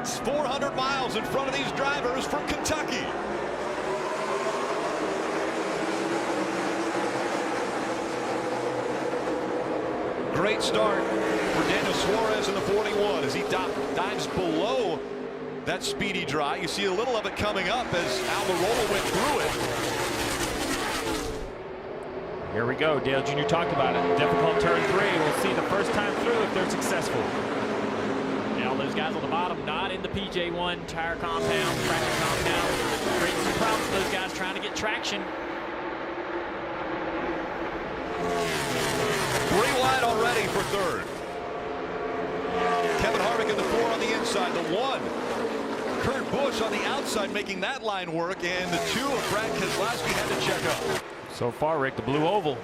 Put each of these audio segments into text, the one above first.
States, 400 miles in front of these drivers from Kentucky. Great start for Daniel Suarez in the 41 as he dives below that speedy dry. You see a little of it coming up as Almirola went through it. Here we go. Dale Jr. talked about it. Difficult turn 3. We'll see the first time through if they're successful. Now those guys on the bottom not in the PJ1 tire compound, traction compound. Creating some problems for those guys trying to get traction. 3 wide already for third. Kevin Harvick in the 4 on the inside. The 1. Kurt Busch on the outside making that line work. And the 2 of Brad Keselowski had to check up. So far, Rick, the blue oval.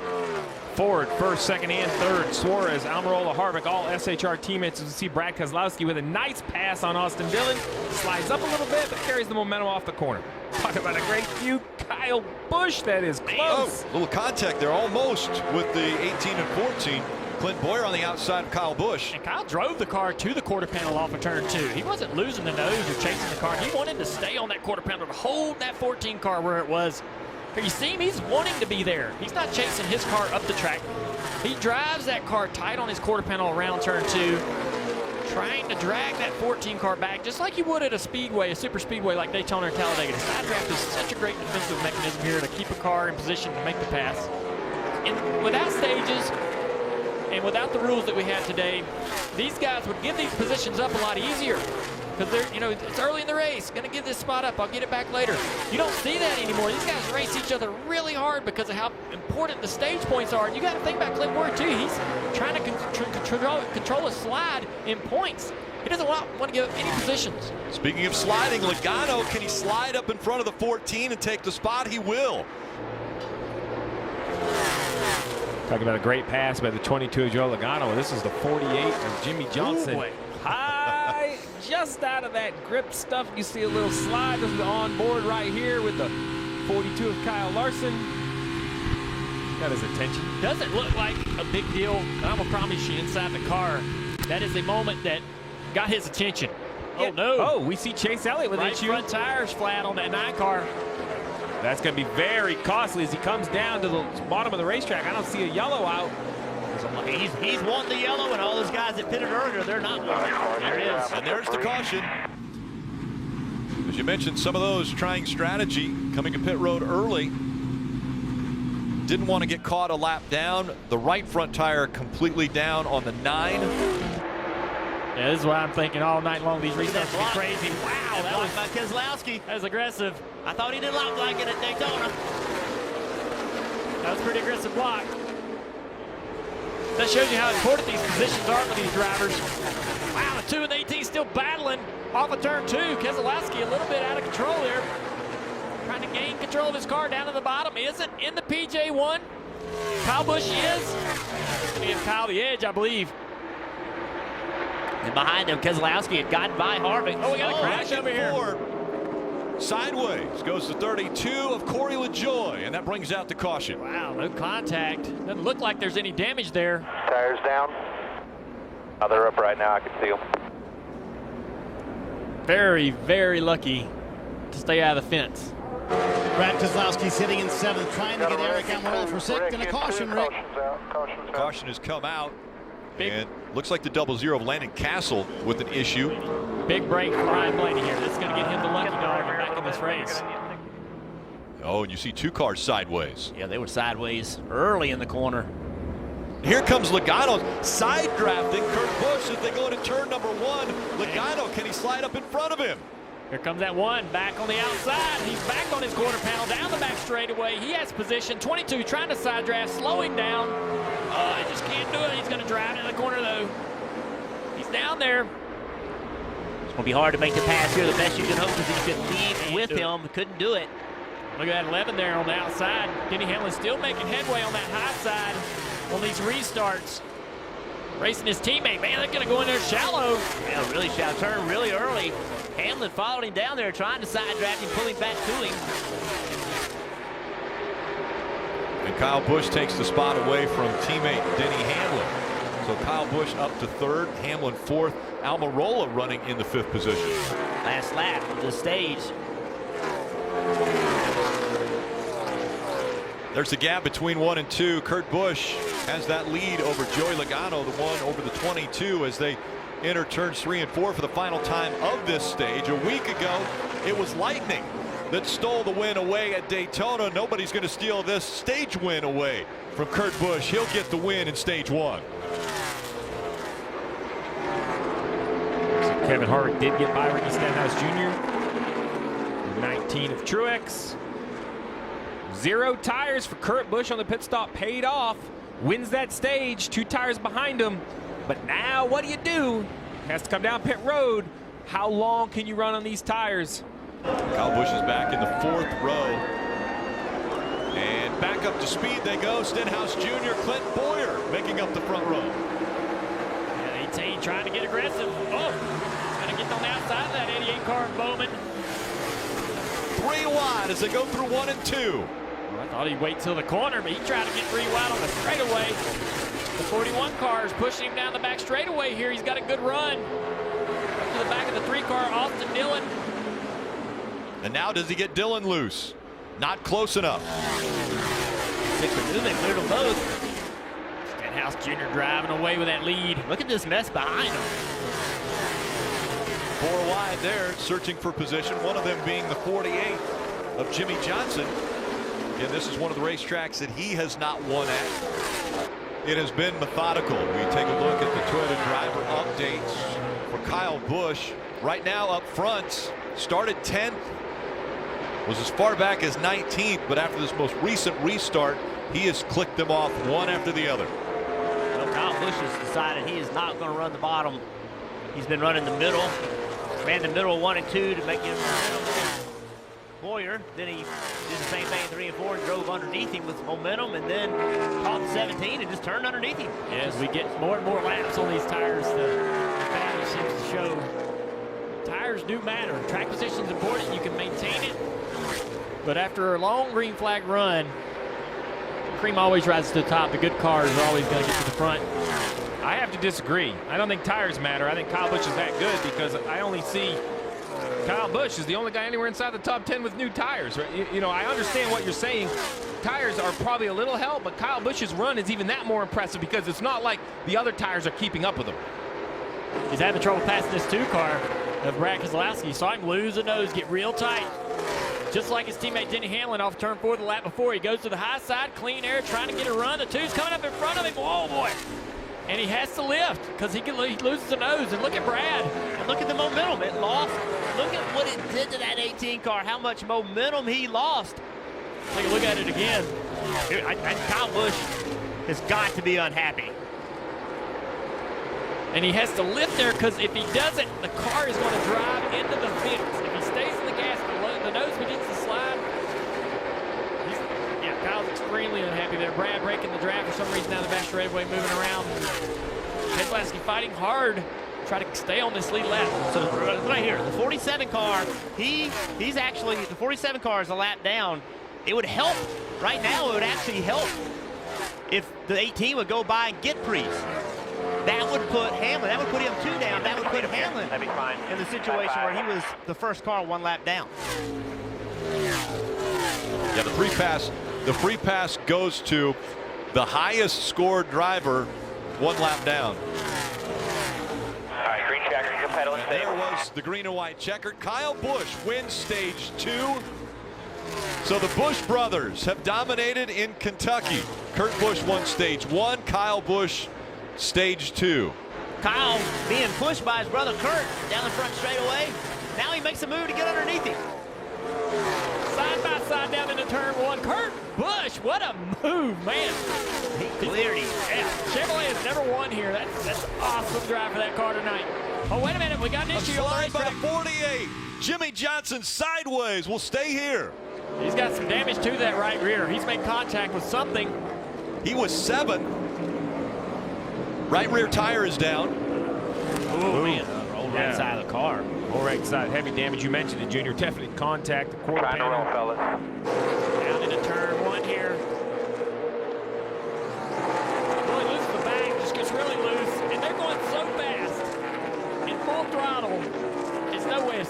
Ford first, second, and third. Suarez, Almirola, Harvick, all SHR teammates. As you see Brad Keselowski with a nice pass on Austin Dillon. Slides up a little bit, but carries the momentum off the corner. Talk about a great view. Kyle Busch, that is close. Oh, little contact there almost with the 18 and 14. Clint Boyer on the outside of Kyle Busch. And Kyle drove the car to the quarter panel off of turn 2. He wasn't losing the nose or chasing the car. He wanted to stay on that quarter panel to hold that 14 car where it was. But you see him, he's wanting to be there. He's not chasing his car up the track. He drives that car tight on his quarter panel around turn 2, trying to drag that 14 car back just like you would at a speedway, a super speedway like Daytona or Talladega. The side draft is such a great defensive mechanism here to keep a car in position to make the pass. And without stages and without the rules that we had today, these guys would give these positions up a lot easier. Because they're, you know, it's early in the race. Going to give this spot up. I'll get it back later. You don't see that anymore. These guys race each other really hard because of how important the stage points are. And you got to think about Clint Boyer too. He's trying to control a slide in points. He doesn't want to give up any positions. Speaking of sliding, Logano, can he slide up in front of the 14 and take the spot? He will. Talking about a great pass by the 22 of Joe Logano. This is the 48 of Jimmy Johnson. High, just out of that grip stuff. You see a little slide. This is on board right here with the 42 of Kyle Larson. Got his attention. Doesn't look like a big deal. I'm gonna promise you, inside the car, that is a moment that got his attention. Yeah. Oh no! Oh, we see Chase Elliott with right issue. Front tires flat on that 9 car. That's going to be very costly as he comes down to the bottom of the racetrack. I don't see a yellow out. He's wanting the yellow, and all those guys that pitted earlier, they're not wanting it. There it is. And there's the caution. As you mentioned, some of those trying strategy, coming to pit road early. Didn't want to get caught a lap down. The right front tire completely down on the 9. Yeah, this is what I'm thinking all night long. These restarts are crazy. Wow, that was by Keselowski. That was aggressive. I thought he didn't look like it at Daytona. That was a pretty aggressive block. That shows you how important these positions are for these drivers. Wow, the 2 and the 18 still battling off of turn 2. Keselowski a little bit out of control there. Trying to gain control of his car down to the bottom. Isn't in the PJ1. Kyle Busch is. Going to give Kyle the edge, I believe. And behind him, Keselowski had gotten by Harvick. Oh, we got a crash over here. Sideways goes the 32 of Corey LaJoie, and that brings out the caution. Wow, no contact. Doesn't look like there's any damage there. Tires down. Oh, they're up right now. I can see them. Very, very lucky to stay out of the fence. Brad Keselowski's sitting in 7th, trying to get Eric Almirola for 6th, and a caution, Rick. Caution has come out. And looks like the 00 of Landon Castle with an issue. Big break for Ryan Blaney here. This is going to get him the lucky dog and back in this race. Oh, and you see 2 cars sideways. Yeah, they were sideways early in the corner. Here comes Logano side drafting Kurt Busch as they go into turn number 1. Logano, can he slide up in front of him? Here comes that 1 back on the outside. He's back on his quarter panel down the back straightaway. He has position. 22 trying to side draft, slowing down. He just can't do it. He's going to drive into the corner though. He's down there. It's going to be hard to make the pass here. The best you can hope is he could lead with him. Couldn't do it. Look at that 11 there on the outside. Denny Hamlin still making headway on that high side on these restarts. Racing his teammate. Man, they're going to go in there shallow. Yeah, really shallow. Turn really early. Hamlin followed him down there, trying to side draft him, pulling back to him. And Kyle Busch takes the spot away from teammate Denny Hamlin. So Kyle Busch up to third, Hamlin fourth, Almirola running in the fifth position. Last lap of the stage. There's the gap between 1 and 2. Kurt Busch has that lead over Joey Logano, the one over the 22, as they enter turns 3 and 4 for the final time of this stage. A week ago, it was Lightning that stole the win away at Daytona. Nobody's going to steal this stage win away from Kurt Busch. He'll get the win in stage 1. So Kevin Harvick did get by Ricky Stenhouse Jr. 19 of Truex. 0 tires for Kurt Busch on the pit stop, paid off. Wins that stage, 2 tires behind him. But now what do? Has to come down pit road. How long can you run on these tires? Kyle Busch is back in the 4th row. And back up to speed they go. Stenhouse Jr., Clint Boyer making up the front row. Yeah, 18 trying to get aggressive. Oh, going to get on the outside of that 88 car of Bowman. 3 wide as they go through 1 and 2. Well, I thought he'd wait till the corner, but he tried to get 3 wide on the straightaway. The 41 car is pushing him down the back straightaway here. He's got a good run. Up to the back of the 3 car, Austin Dillon. And now does he get Dillon loose? Not close enough. 6 for 2, they cleared them both. Stenhouse Jr. driving away with that lead. Look at this mess behind him. 4 wide there, searching for position. One of them being the 48 of Jimmy Johnson. Again, this is one of the racetracks that he has not won at. It has been methodical. We take a look at the Toyota driver updates for Kyle Busch. Right now up front, started 10th, was as far back as 19th, but after this most recent restart, he has clicked them off one after the other. Well, Kyle Busch has decided he is not going to run the bottom. He's been running the middle. Ran the middle 1 and 2 to make him Boyer. Then he did the same thing in 3 and 4 and drove underneath him with momentum, and then caught the 17 and just turned underneath him. As we get more and more laps on these tires, the value seems to show tires do matter. Track position is important. You can maintain it. But after a long green flag run, cream always rises to the top. The good cars are always going to get to the front. I have to disagree. I don't think tires matter. I think Kyle Busch is that good because I only see Kyle Busch is the only guy anywhere inside the top 10 with new tires. Right? You know, I understand what you're saying. Tires are probably a little help, but Kyle Busch's run is even that more impressive because it's not like the other tires are keeping up with him. He's having trouble passing this 2 car of Brad Keselowski. You saw him lose a nose, get real tight. Just like his teammate Denny Hamlin off turn 4 the lap before. He goes to the high side, clean air, trying to get a run. The 2's coming up in front of him. Whoa, boy. And he has to lift because he loses the nose. And look at Brad. And look at the momentum it lost. Look at what it did to that 18 car, how much momentum he lost. Take a look at it again. Dude, Kyle Busch has got to be unhappy. And he has to lift there because if he doesn't, the car is going to drive into the fence. If he stays in the gas, the nose begins to slide. Kyle's extremely unhappy there. Brad breaking the draft for some reason down the back straightaway, moving around. Keselowski fighting hard, try to stay on this lead lap. So right here, the 47 car, he's actually, the 47 car is a lap down. It would help, right now it would actually help if the 18 would go by and get Priest. That would put Hamlin, that would put him 2 down, that would put Hamlin in the situation where he was the first car 1 lap down. Yeah, the free pass goes to the highest scored driver 1 lap down. All right, green checker, you can pedal and stay. There was the green and white checker. Kyle Busch wins stage 2. So the Busch brothers have dominated in Kentucky. Kurt Busch won stage 1, Kyle Busch stage 2. Kyle being pushed by his brother Kurt down the front straightaway. Now he makes a move to get underneath him. Side by side down into turn 1. Kurt Busch, what a move, man. He cleared him. Yeah, Chevrolet has never won here. That's awesome drive for that car tonight. Oh, wait a minute, we got an issue on the Slide by racetrack. the 48. Jimmy Johnson sideways will stay here. He's got some damage to that right rear. He's made contact with something. He was 7. Right rear tire is down. Oh, man. Rolled right Yeah. side of the car. All right side, heavy damage. You mentioned it, Junior. Definitely contact the quarter Trying to roll, panel. fellas. Down into turn 1 here. Really loses the bag, just gets really loose.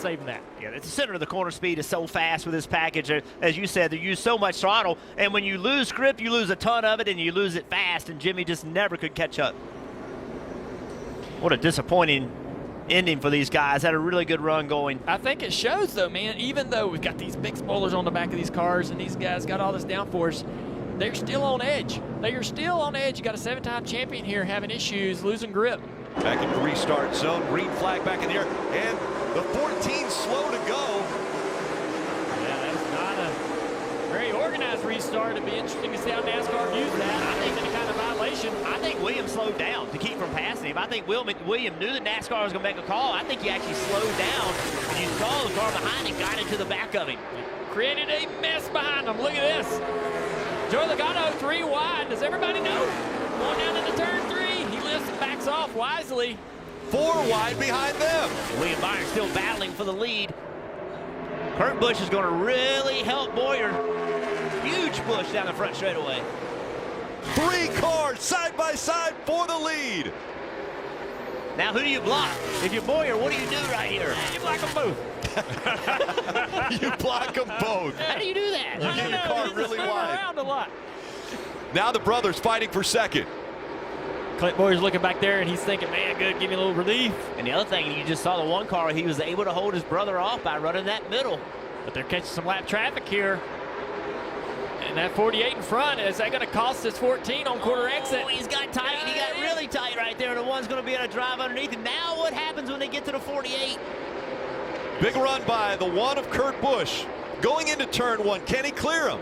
saving that. Yeah, the center of the corner speed is so fast with this package. As you said, they use so much throttle, and when you lose grip, you lose a ton of it, and you lose it fast, and Jimmy just never could catch up. What a disappointing ending for these guys. Had a really good run going. I think it shows, though, man, even though we've got these big spoilers on the back of these cars and these guys got all this downforce, they're still on edge. They are still on edge. You got a 7-time champion here having issues, losing grip. Back in the restart zone, green flag back in the air, and the 14 slow to go. Yeah, that's not a very organized restart. It'd be interesting to see how NASCAR views that. I think any kind of violation. I think Williams slowed down to keep from passing him. I think Williams knew that NASCAR was going to make a call. I think he actually slowed down, and you saw the car behind him, got into the back of him. Created a mess behind him. Look at this. Joey Logano 3 wide. Does everybody know? Going down into turn 3. He lifts and backs off wisely. 4 wide behind them. William Byron still battling for the lead. Kurt Busch is going to really help Boyer. Huge push down the front straightaway. 3 cars side by side for the lead. Now who do you block? If you're Boyer, what do you do right here? You block them both. You block them both. How do you do that? You get your car really wide. Around a lot. Now the brothers fighting for second. Clint Boyer's looking back there, and he's thinking, man, good, give me a little relief. And the other thing, you just saw the one car, he was able to hold his brother off by running that middle. But they're catching some lap traffic here. And that 48 in front, is that going to cost us 14 on quarter exit? Oh, he's got tight. He got really tight right there. The one's going to be able to drive underneath him. Now what happens when they get to the 48? Big run by the one of Kurt Busch. Going into turn 1, can he clear him?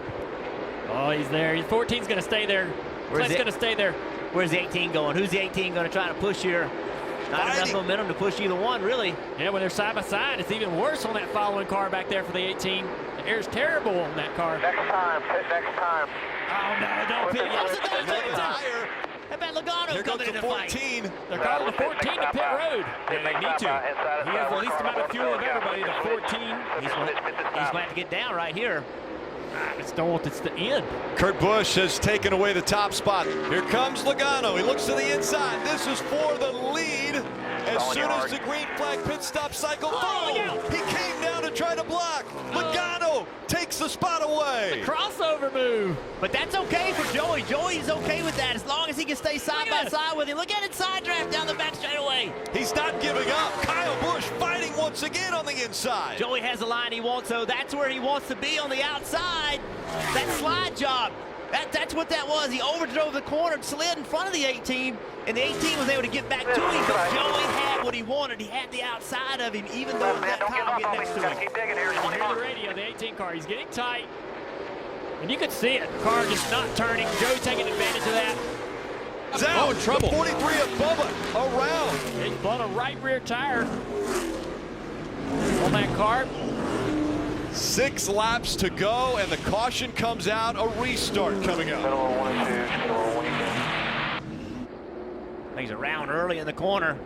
Oh, he's there. 14's going to stay there. Clint's going to stay there. Where's the 18 going? Who's the 18 going to try to push here? Not enough momentum to push either one, really. Yeah, when they're side by side, it's even worse on that following car back there for the 18. The air's terrible on that car. Next time, pit next time. Oh, no, don't pit. How about Logano Here comes coming in the the fight? 14. They're calling the 14 to pit road. Yeah, they need to. He has the least amount of fuel of everybody, the 14. He's going to have to get down right here. I just don't want this to end. Kurt Busch has taken away the top spot. Here comes Logano. He looks to the inside. This is for the lead. As soon as the green flag pit stop cycle, boom! He came down to try to block. Logano takes the spot away. Crossover move. But that's okay for Joey. Joey's okay with that as long as he can stay side by side with him. Look at it, side draft down the back straightaway. He's not giving up. Kyle Busch fighting once again on the inside. Joey has the line he wants, so that's where he wants to be on the outside. That slide job, that's what that was. He overdrove the corner, slid in front of the 18, and the 18 was able to get back to him, but Joey had what he wanted. He had the outside of him, even though that Kyle get next to him. Keep digging here. You hear the radio, the 18 car. He's getting tight. And you could see it. The car just not turning. Joey taking advantage of that. Down. Oh, trouble. 43 of Bubba around. He's blown a right rear tire on that car. 6 laps to go, and the caution comes out. A restart coming up. He's around early in the corner.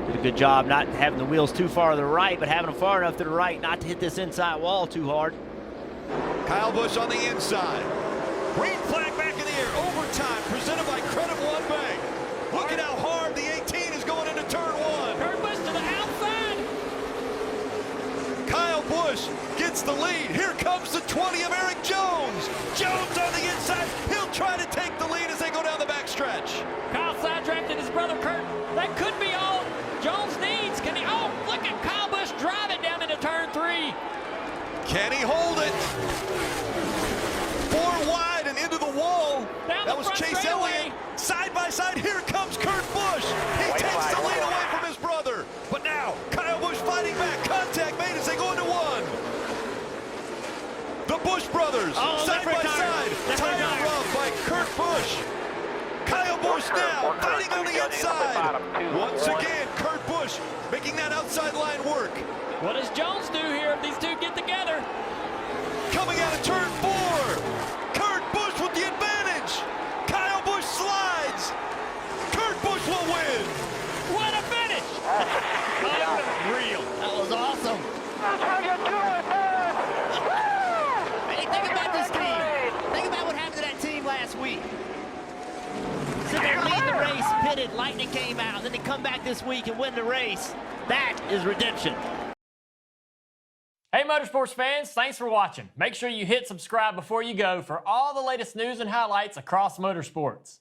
Did a good job not having the wheels too far to the right, but having them far enough to the right not to hit this inside wall too hard. Kyle Busch on the inside. Green flag back in the air. Overtime presented by Credit One Bank. Look at how hard the 18 is going into turn 1. Kurt Busch to the outside. Kyle Busch gets the lead. Here comes the 20 of Eric Jones. Jones on the inside. He'll try to take the lead as they go down the backstretch. Kyle side drafted his brother Kurt. That could be all Jones needs. Can he? Oh, look at Kyle Busch driving down into turn 3. Can he hold it? 4 wide and into the wall. Down That the was front Chase straightaway. Elliott. Side by side, here comes Kurt Busch. He takes the lead away from his brother. But now, Kyle Busch fighting back. Contact made as they go into 1. The Busch brothers, side by side. Tire rub by Kurt Busch. Kyle Busch now fighting on the inside. Once again, Kurt Busch making that outside line work. What does Jones do here if these two get together? Coming out of turn 4. Kurt Busch with the advantage. Kyle Busch slides. Kurt Busch will win. What a finish! Unreal. That was awesome. That's how you do it, man. Hey, think about this team. Think about what happened to that team last week. sitting there leading the race, pitted, lightning came out, then they come back this week and win the race. That is redemption. Hey Motorsports fans, thanks for watching. Make sure you hit subscribe before you go for all the latest news and highlights across motorsports.